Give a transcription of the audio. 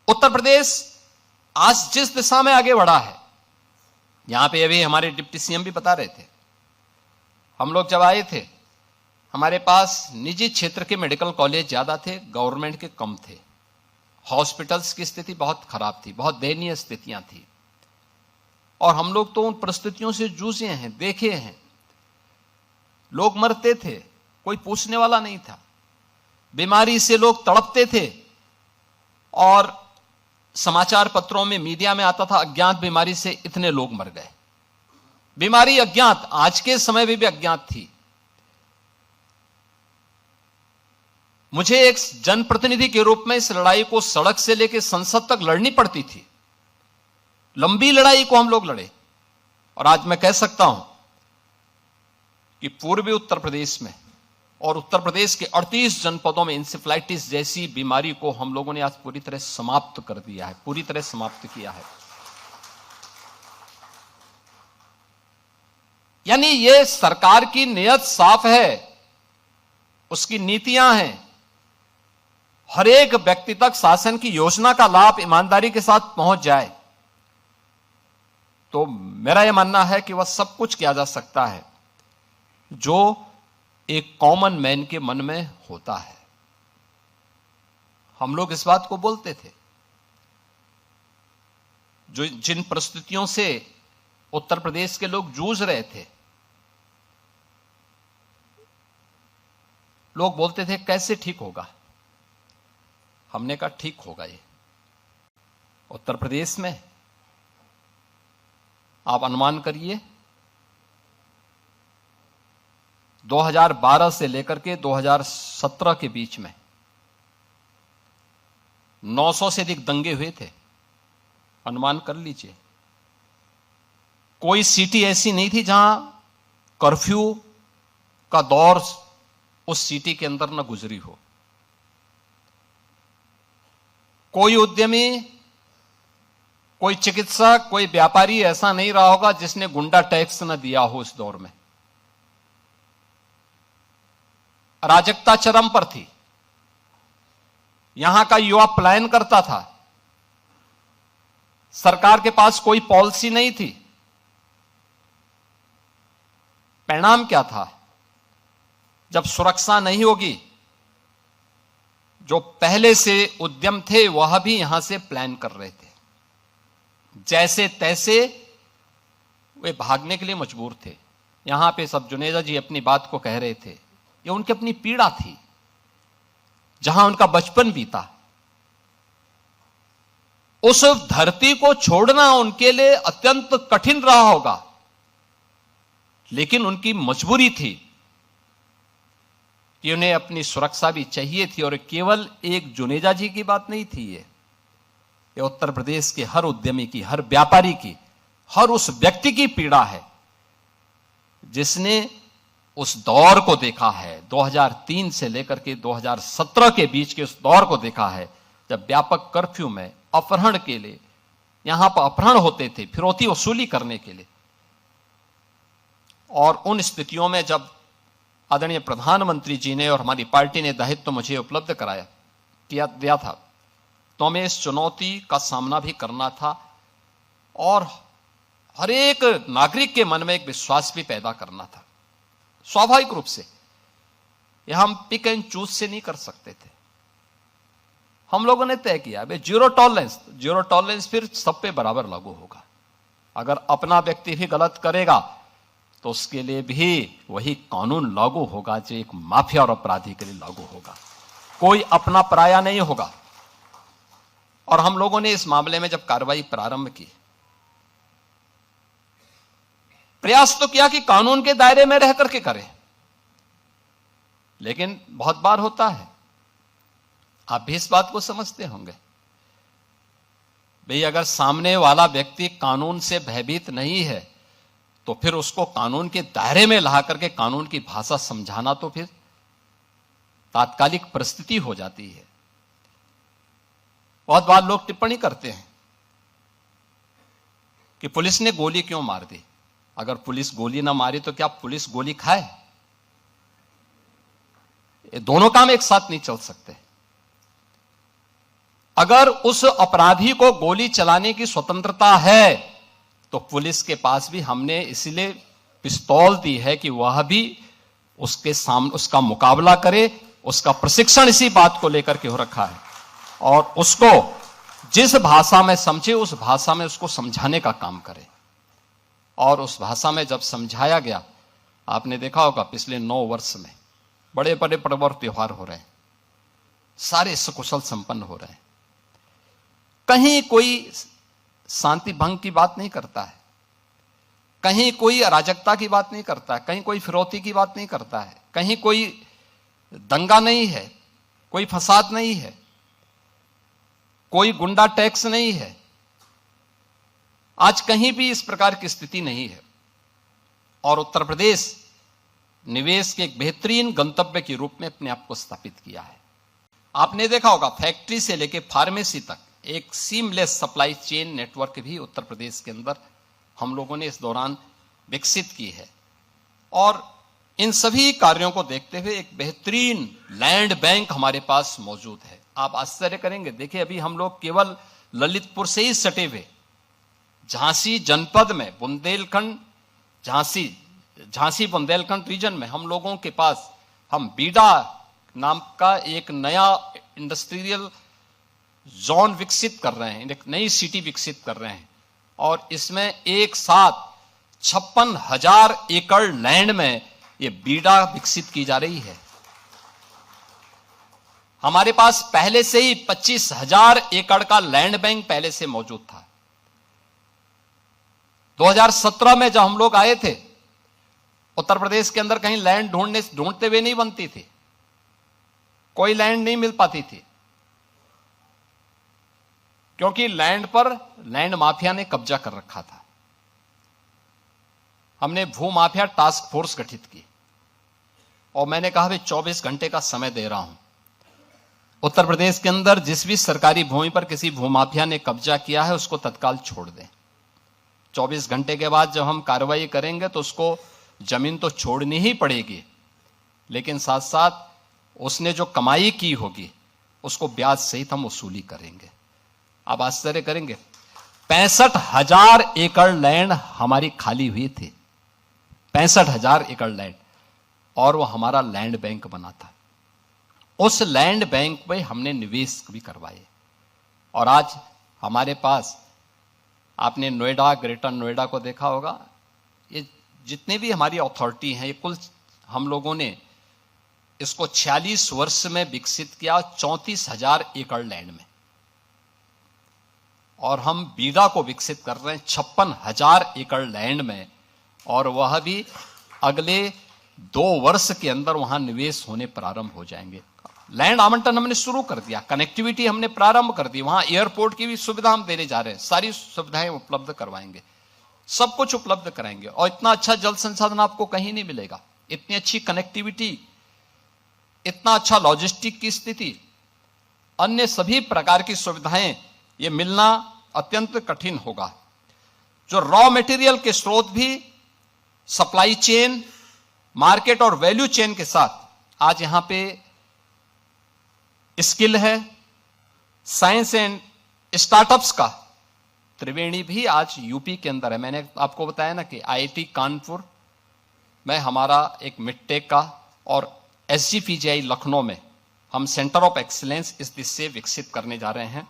उत्तर प्रदेश आज जिस दिशा में आगे बढ़ा है, यहां पे अभी हमारे डिप्टी सीएम भी बता रहे थे, हम लोग जब आए थे हमारे पास निजी क्षेत्र के मेडिकल कॉलेज ज्यादा थे, गवर्नमेंट के कम थे। हॉस्पिटल्स की स्थिति बहुत खराब थी, बहुत दयनीय स्थितियां थी, और हम लोग तो उन परिस्थितियों से जूझे हैं, देखे हैं। लोग मरते थे, कोई पूछने वाला नहीं था। बीमारी से लोग तड़पते थे, और समाचार पत्रों में, मीडिया में आता था, अज्ञात बीमारी से इतने लोग मर गए। बीमारी अज्ञात, आज के समय में भी अज्ञात थी। मुझे एक जनप्रतिनिधि के रूप में इस लड़ाई को सड़क से लेकर संसद तक लड़नी पड़ती थी। लंबी लड़ाई को हम लोग लड़े, और आज मैं कह सकता हूं कि पूर्वी उत्तर प्रदेश में और उत्तर प्रदेश के 38 जनपदों में इंसेफ्लाइटिस जैसी बीमारी को हम लोगों ने आज पूरी तरह समाप्त कर दिया है, पूरी तरह समाप्त किया है। यानी ये सरकार की नीयत साफ है, उसकी नीतियां हैं, हर एक व्यक्ति तक शासन की योजना का लाभ ईमानदारी के साथ पहुंच जाए, तो मेरा यह मानना है कि वह सब कुछ किया जा सकता है जो एक कॉमन मैन के मन में होता है। हम लोग इस बात को बोलते थे। जो जिन परिस्थितियों से उत्तर प्रदेश के लोग जूझ रहे थे, लोग बोलते थे कैसे ठीक होगा। हमने कहा ठीक होगा। ये उत्तर प्रदेश में आप अनुमान करिए, 2012 से लेकर के 2017 के बीच में 900 से अधिक दंगे हुए थे। अनुमान कर लीजिए, कोई सिटी ऐसी नहीं थी जहां कर्फ्यू का दौर उस सिटी के अंदर न गुजरी हो। कोई उद्यमी, कोई चिकित्सक, कोई व्यापारी ऐसा नहीं रहा होगा जिसने गुंडा टैक्स न दिया हो। इस दौर में अराजकता चरम पर थी। यहां का युवा पलायन करता था। सरकार के पास कोई पॉलिसी नहीं थी। परिणाम क्या था? जब सुरक्षा नहीं होगी, जो पहले से उद्यम थे वह भी यहां से प्लान कर रहे थे। जैसे तैसे वे भागने के लिए मजबूर थे। यहां पे सब जुनेजा जी अपनी बात को कह रहे थे, ये उनकी अपनी पीड़ा थी, जहां उनका बचपन बीता। उस धरती को छोड़ना उनके लिए अत्यंत कठिन रहा होगा, लेकिन उनकी मजबूरी थी कि उन्हें अपनी सुरक्षा भी चाहिए थी। और केवल एक जुनेजा जी की बात नहीं थी, ये उत्तर प्रदेश के हर उद्यमी की, हर व्यापारी की, हर उस व्यक्ति की पीड़ा है जिसने उस दौर को देखा है, 2003 से लेकर के 2017 के बीच के उस दौर को देखा है, जब व्यापक कर्फ्यू में अपहरण के लिए यहां पर अपहरण होते थे, फिरौती वसूली करने के लिए। और उन स्थितियों में जब आदरणीय प्रधानमंत्री जी ने और हमारी पार्टी ने दायित्व मुझे उपलब्ध दिया था, तो हमें इस चुनौती का सामना भी करना था और हर एक नागरिक के मन में एक विश्वास भी पैदा करना था। स्वाभाविक रूप से यह हम पिक एंड चूज से नहीं कर सकते थे। हम लोगों ने तय किया भाई जीरो टॉलरेंस फिर सब पे बराबर लागू होगा। अगर अपना व्यक्ति भी गलत करेगा तो उसके लिए भी वही कानून लागू होगा जो एक माफिया और अपराधी के लिए लागू होगा। कोई अपना पराया नहीं होगा। और हम लोगों ने इस मामले में जब कार्रवाई प्रारंभ की, प्रयास तो किया कि कानून के दायरे में रह करके करें, लेकिन बहुत बार होता है, आप भी इस बात को समझते होंगे, भाई अगर सामने वाला व्यक्ति कानून से भयभीत नहीं है तो फिर उसको कानून के दायरे में ला करके कानून की भाषा समझाना तो फिर तात्कालिक परिस्थिति हो जाती है। बहुत बार लोग टिप्पणी करते हैं कि पुलिस ने गोली क्यों मार दी। अगर पुलिस गोली ना मारी तो क्या पुलिस गोली खाए? ये दोनों काम एक साथ नहीं चल सकते। अगर उस अपराधी को गोली चलाने की स्वतंत्रता है तो पुलिस के पास भी हमने इसलिए पिस्तौल दी है कि वह भी उसके सामने उसका मुकाबला करे। उसका प्रशिक्षण इसी बात को लेकर के हो रखा है और उसको जिस भाषा में समझे उस भाषा में उसको समझाने का काम करे। और उस भाषा में जब समझाया गया, आपने देखा होगा पिछले 9 वर्ष में बड़े बड़े पर्व और त्योहार हो रहे हैं, सारे सकुशल संपन्न हो रहे हैं, कहीं कोई शांति भंग की बात नहीं करता है, कहीं कोई अराजकता की बात नहीं करता है, कहीं कोई फिरौती की बात नहीं करता है, कहीं कोई दंगा नहीं है, कोई फसाद नहीं है, कोई गुंडा टैक्स नहीं है। आज कहीं भी इस प्रकार की स्थिति नहीं है और उत्तर प्रदेश निवेश के एक बेहतरीन गंतव्य के रूप में अपने आप को स्थापित किया है। आपने देखा होगा फैक्ट्री से लेकर फार्मेसी तक एक सीमलेस सप्लाई चेन नेटवर्क भी उत्तर प्रदेश के अंदर हम लोगों ने इस दौरान विकसित की है। और इन सभी कार्यों को देखते हुए एक बेहतरीन लैंड बैंक हमारे पास मौजूद है। आप आश्चर्य करेंगे, देखिए अभी हम लोग केवल ललितपुर से ही सटे हुए झांसी जनपद में बुंदेलखंड झांसी बुंदेलखंड रीजन में हम लोगों के पास हम बीडा नाम का एक नया इंडस्ट्रियल जोन विकसित कर रहे हैं, एक नई सिटी विकसित कर रहे हैं और इसमें एक साथ 56,000 एकड़ लैंड में ये बीडा विकसित की जा रही है। हमारे पास पहले से ही 25,000 एकड़ का लैंड बैंक पहले से मौजूद था। 2017 में जब हम लोग आए थे, उत्तर प्रदेश के अंदर कहीं लैंड ढूंढते हुए नहीं बनती थी, कोई लैंड नहीं मिल पाती थी, क्योंकि लैंड पर लैंड माफिया ने कब्जा कर रखा था। हमने भू माफिया टास्क फोर्स गठित की और मैंने कहा भाई 24 घंटे का समय दे रहा हूं, उत्तर प्रदेश के अंदर जिस भी सरकारी भूमि पर किसी भूमाफिया ने कब्जा किया है उसको तत्काल छोड़ दें। 24 घंटे के बाद जब हम कार्रवाई करेंगे तो उसको जमीन तो छोड़नी ही पड़ेगी, लेकिन साथ साथ उसने जो कमाई की होगी उसको ब्याज सहित हम वसूली करेंगे। आप आश्चर्य करेंगे, 65,000 एकड़ लैंड हमारी खाली हुई थी, 65,000 एकड़ लैंड, और वो हमारा लैंड बैंक बना था। उस लैंड बैंक में हमने निवेश भी करवाए और आज हमारे पास, आपने नोएडा, ग्रेटर नोएडा को देखा होगा, ये जितने भी हमारी अथॉरिटी हैं, ये कुल हम लोगों ने इसको 46 वर्ष में विकसित किया, 34,000 एकड़ लैंड में, और हम बीडा को विकसित कर रहे हैं 56,000 एकड़ लैंड में, और वह भी अगले 2 वर्ष के अंदर वहां निवेश होने प्रारंभ हो जाएंगे। लैंड आवंटन हमने शुरू कर दिया, कनेक्टिविटी हमने प्रारंभ कर दी, वहां एयरपोर्ट की भी सुविधा हम देने जा रहे हैं, सारी सुविधाएं उपलब्ध करवाएंगे, सब कुछ उपलब्ध कराएंगे। और इतना अच्छा जल संसाधन आपको कहीं नहीं मिलेगा, इतनी अच्छी कनेक्टिविटी, इतना अच्छा लॉजिस्टिक की स्थिति, अन्य सभी प्रकार की सुविधाएं ये मिलना अत्यंत कठिन होगा। जो रॉ मटेरियल के स्रोत भी सप्लाई चेन, मार्केट और वैल्यू चेन के साथ आज यहां पे स्किल है, साइंस एंड स्टार्टअप्स का त्रिवेणी भी आज यूपी के अंदर है। मैंने आपको बताया ना कि आईआईटी कानपुर में हमारा एक मिडटेक का और एसजीपीजीआई लखनऊ में हम सेंटर ऑफ एक्सीलेंस इस दिशा से विकसित करने जा रहे हैं।